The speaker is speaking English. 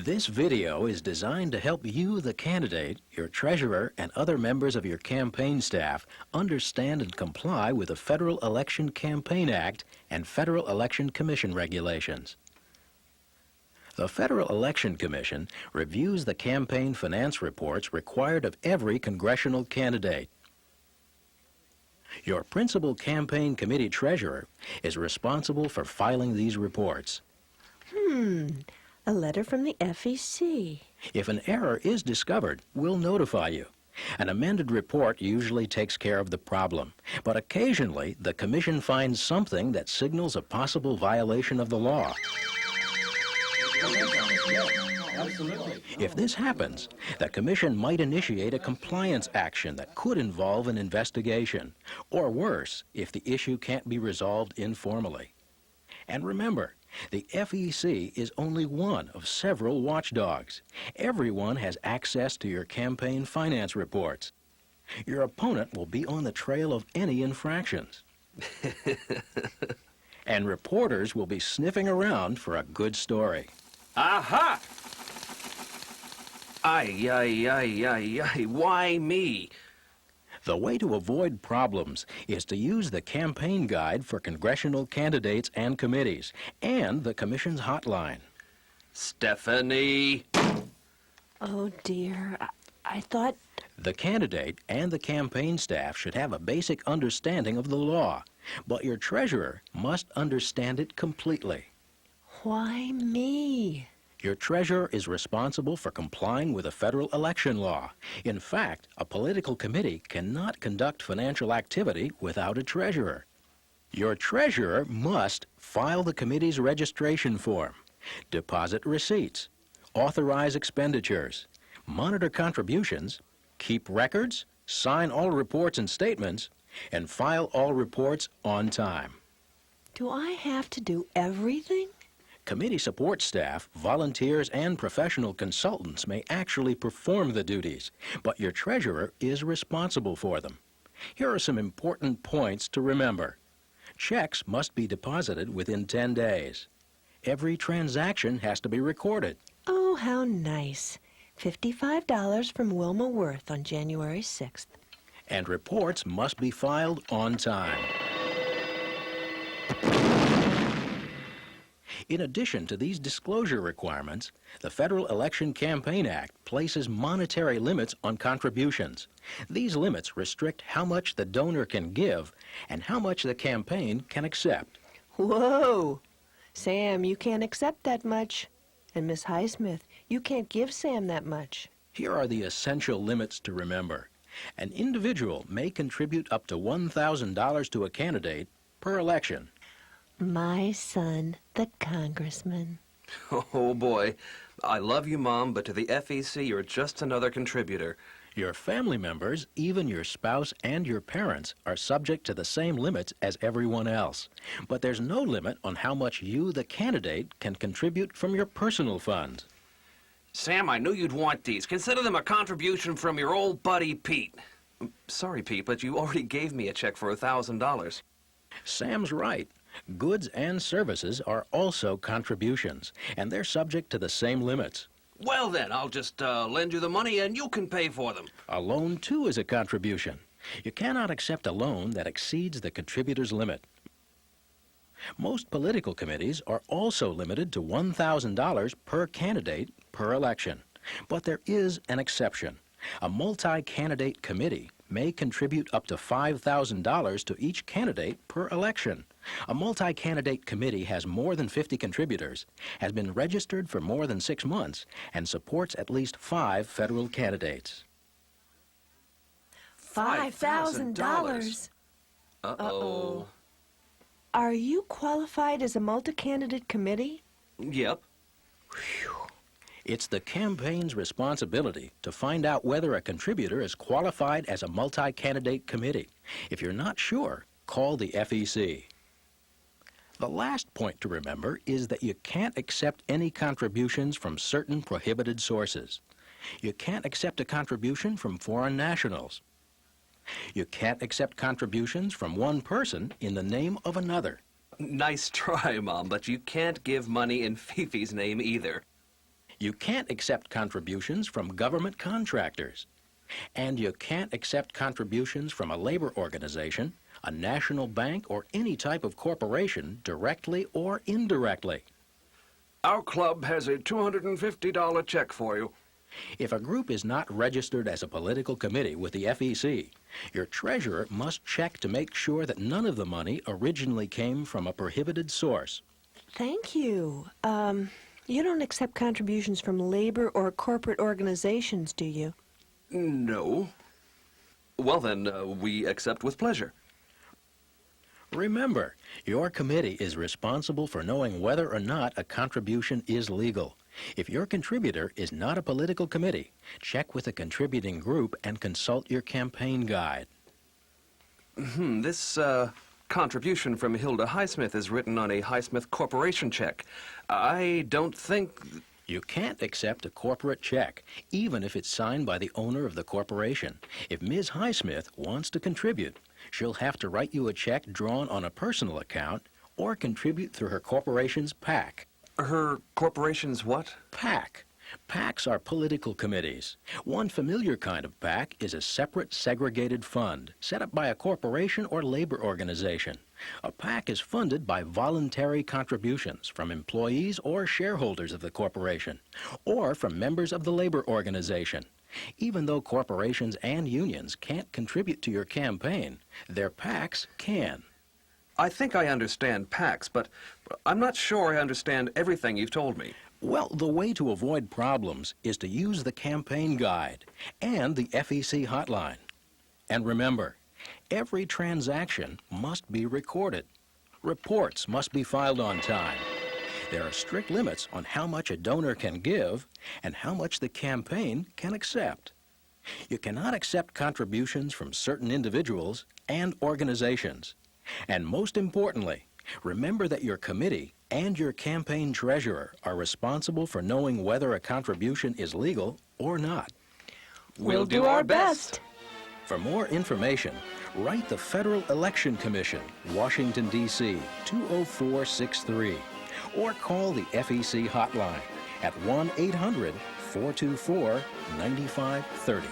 This video is designed to help you, the candidate, your treasurer, and other members of your campaign staff understand and comply with the Federal Election Campaign Act and Federal Election Commission regulations. The Federal Election Commission reviews the campaign finance reports required of every congressional candidate. Your principal campaign committee treasurer is responsible for filing these reports. A letter from the FEC. If an error is discovered, we'll notify you. An amended report usually takes care of the problem, but occasionally the Commission finds something that signals a possible violation of the law. If this happens, the Commission might initiate a compliance action that could involve an investigation, or worse, if the issue can't be resolved informally. And remember, the FEC is only one of several watchdogs. Everyone has access to your campaign finance reports. Your opponent will be on the trail of any infractions. And reporters will be sniffing around for a good story. Aha! Ay, why me? The way to avoid problems is to use the campaign guide for congressional candidates and committees, and the Commission's hotline. Stephanie! Oh, dear. I thought... The candidate and the campaign staff should have a basic understanding of the law, but your treasurer must understand it completely. Why me? Your treasurer is responsible for complying with the federal election law. In fact, a political committee cannot conduct financial activity without a treasurer. Your treasurer must file the committee's registration form, deposit receipts, authorize expenditures, monitor contributions, keep records, sign all reports and statements, and file all reports on time. Do I have to do everything? Committee support staff, volunteers, and professional consultants may actually perform the duties, but your treasurer is responsible for them. Here are some important points to remember. Checks must be deposited within 10 days. Every transaction has to be recorded. Oh, how nice. $55 from Wilma Worth on January 6th. And reports must be filed on time. In addition to these disclosure requirements, the Federal Election Campaign Act places monetary limits on contributions. These limits restrict how much the donor can give and how much the campaign can accept. Whoa! Sam, you can't accept that much. And Miss Highsmith, you can't give Sam that much. Here are the essential limits to remember. An individual may contribute up to $1,000 to a candidate per election. My son, the congressman. Oh, boy. I love you, Mom, but to the FEC, you're just another contributor. Your family members, even your spouse and your parents, are subject to the same limits as everyone else. But there's no limit on how much you, the candidate, can contribute from your personal funds. Sam, I knew you'd want these. Consider them a contribution from your old buddy, Pete. Sorry, Pete, but you already gave me a check for $1,000. Sam's right. Goods and services are also contributions, and they're subject to the same limits. Well, then, I'll just lend you the money and you can pay for them. A loan, too, is a contribution. You cannot accept a loan that exceeds the contributor's limit. Most political committees are also limited to $1,000 per candidate per election. But there is an exception. A multi-candidate committee may contribute up to $5,000 to each candidate per election. A multi-candidate committee has more than 50 contributors, has been registered for more than 6 months, and supports at least 5 federal candidates. $5,000? Uh-oh. Are you qualified as a multi-candidate committee? Yep. Whew. It's the campaign's responsibility to find out whether a contributor is qualified as a multi-candidate committee. If you're not sure, call the FEC. The last point to remember is that you can't accept any contributions from certain prohibited sources. You can't accept a contribution from foreign nationals. You can't accept contributions from one person in the name of another. Nice try, Mom, but you can't give money in Fifi's name either. You can't accept contributions from government contractors. And you can't accept contributions from a labor organization, a national bank, or any type of corporation directly or indirectly. Our club has a $250 check for you. If a group is not registered as a political committee with the FEC, your treasurer must check to make sure that none of the money originally came from a prohibited source. Thank you. You don't accept contributions from labor or corporate organizations, do you? No. Well, then, we accept with pleasure. Remember, your committee is responsible for knowing whether or not a contribution is legal. If your contributor is not a political committee, check with a contributing group and consult your campaign guide. This contribution from Hilda Highsmith is written on a Highsmith Corporation check. I don't think... You can't accept a corporate check, even if it's signed by the owner of the corporation. If Ms. Highsmith wants to contribute, she'll have to write you a check drawn on a personal account or contribute through her corporation's PAC. Her corporation's what? PAC. PACs are political committees. One familiar kind of PAC is a separate, segregated fund set up by a corporation or labor organization. A PAC is funded by voluntary contributions from employees or shareholders of the corporation, or from members of the labor organization. Even though corporations and unions can't contribute to your campaign, their PACs can. I think I understand PACs, but I'm not sure I understand everything you've told me. Well, the way to avoid problems is to use the campaign guide and the FEC hotline. And remember, every transaction must be recorded. Reports must be filed on time. There are strict limits on how much a donor can give and how much the campaign can accept. You cannot accept contributions from certain individuals and organizations. And most importantly, remember that your committee and your campaign treasurer are responsible for knowing whether a contribution is legal or not. We'll do our best. For more information, write the Federal Election Commission, Washington, D.C., 20463, or call the FEC hotline at 1-800-424-9530.